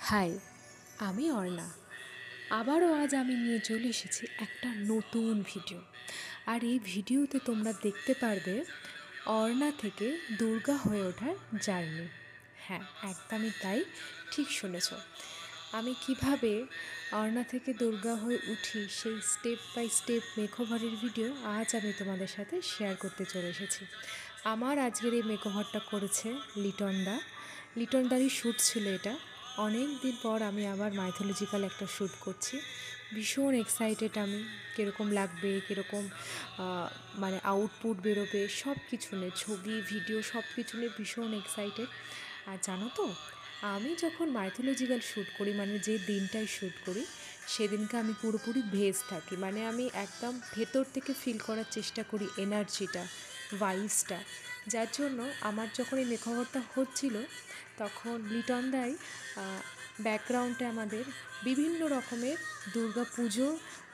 High, আমি অর্ণা। আবারও আজ আমি নিয়ে চলে এসেছি একটা নতুন ভিডিও। আর এই ভিডিওতে তোমরা দেখতে পারবে অর্ণা থেকে দুর্গা হয়ে ওঠার জার্নি। হ্যাঁ, একদমই তাই, ঠিক শুনেছ। আমি কিভাবে অর্ণা থেকে দুর্গা হয়ে উঠি সেই স্টেপ বাই স্টেপ মেকওভারের ভিডিও আজ আমি তোমাদের সাথে শেয়ার করতে চলে এসেছি। আমার আজকের এই মেকওভারটা করেছে লিটনদারই শ্যুট ছিল এটা। অনেক দিন পর আমি আবার মাইথোলজিক্যাল একটা শ্যুট করছি। ভীষণ এক্সাইটেড আমি, কীরকম লাগবে, কীরকম মানে আউটপুট বেরোবে, সব কিছু নিয়ে, ছবি ভিডিও সব কিছু নিয়ে ভীষণ এক্সাইটেড। আর জানো তো, আমি যখন মাইথোলজিক্যাল শ্যুট করি, মানে যে দিনটাই শ্যুট করি, সেদিনকে আমি পুরোপুরি ভেজ থাকি। মানে আমি একদম ভেতর থেকে ফিল করার চেষ্টা করি এনার্জিটা, ভাইবসটা। যার জন্য আমার যখন এই মেকওভারটা হচ্ছিল, তখন লিটনদাই ব্যাকগ্রাউন্ডে আমাদের বিভিন্ন রকমের দুর্গা পুজো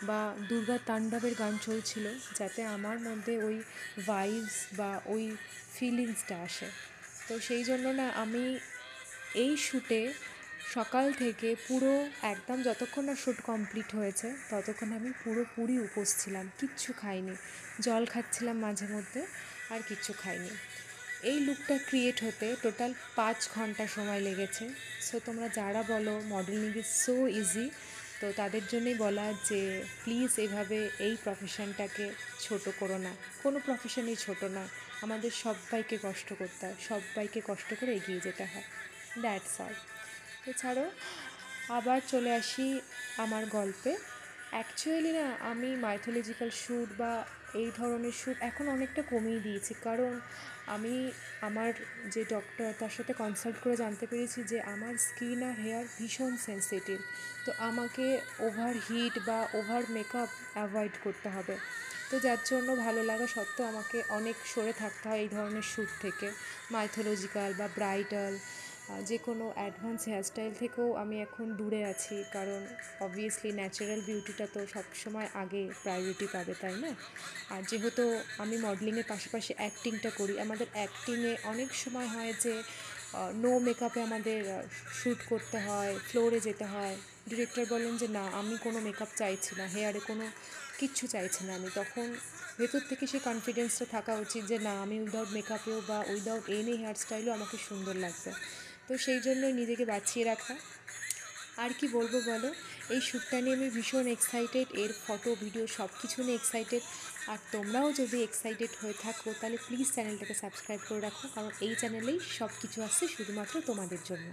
বা দুর্গা তাণ্ডবের গান চলছিল, যাতে আমার মধ্যে ওই ভাইবস বা ওই ফিলিংসটা আসে। তো সেই জন্য না, আমি এই শ্যুটে সকাল থেকে পুরো একদম যতক্ষণ না শ্যুট কমপ্লিট হয়েছে ততক্ষণ আমি পুরোপুরি উপোস ছিলাম, কিচ্ছু খাইনি। জল খাচ্ছিলাম মাঝে মধ্যে, আর কিচ্ছু খাইনি। এই লুকটা ক্রিয়েট হতে টোটাল 5 ঘন্টা সময় লেগেছে। সো তোমরা যারা বলো মডেলিং ইজ সো ইজি, তো তাদের জন্যই বলা যে প্লিজ এভাবে এই প্রফেশনটাকে ছোট করো না। কোনো প্রফেশনই ছোট না, আমাদের সবাইকে কষ্ট করতে হয়, সবাইকে কষ্ট করে এগিয়ে যেতে হয়। That's all. এছাড়াও আবার চলে আসি আমার গল্পে। অ্যাকচুয়ালি না, আমি মাইথোলজিক্যাল শ্যুট বা এই ধরনের শ্যুট এখন অনেকটা কমিয়ে দিয়েছি, কারণ আমি আমার যে ডক্টর তার সাথে কনসাল্ট করে জানতে পেরেছি যে আমার স্কিন আর হেয়ার ভীষণ সেন্সিটিভ। তো আমাকে ওভার হিট বা ওভার মেকআপ অ্যাভয়েড করতে হবে। তো যার জন্য ভালো লাগা সত্ত্বেও আমাকে অনেক সরে থাকতে হয় এই ধরনের শ্যুট থেকে। মাইথোলজিক্যাল বা ব্রাইডাল যে কোনো অ্যাডভান্স হেয়ারস্টাইল থেকেও আমি এখন দূরে আছি, কারণ অবভিয়াসলি ন্যাচারাল বিউটিটা তো সবসময় আগে প্রায়োরিটি পাবে, তাই না? আর যেহেতু আমি মডেলিংয়ের পাশাপাশি অ্যাক্টিংটা করি, আমাদের অ্যাক্টিংয়ে অনেক সময় হয় যে নো মেকআপে আমাদের শ্যুট করতে হয়, ফ্লোরে যেতে হয়। ডিরেক্টর বলেন যে না, আমি কোনো মেকআপ চাইছি না, হেয়ারে কোনো কিচ্ছু চাইছি না। আমি তখন ভেতর থেকে সেই কনফিডেন্সটা থাকা উচিত যে না, আমি উইদাউট মেকআপেও বা উইদাউট এনি হেয়ারস্টাইলও আমাকে সুন্দর লাগবে। তো সেই জন্যই নিজেকে বাঁচিয়ে রাখা। আর কি বলবো বলো, এই শ্যুটটা নিয়ে আমি ভীষণ এক্সাইটেড, এর ফটো ভিডিও সব কিছু নিয়ে এক্সাইটেড। আর তোমরাও যদি এক্সাইটেড হয়ে থাকো তাহলে প্লিজ চ্যানেলটাকে সাবস্ক্রাইব করে রাখো, কারণ এই চ্যানেলেই সব কিছু আসছে শুধুমাত্র তোমাদের জন্য।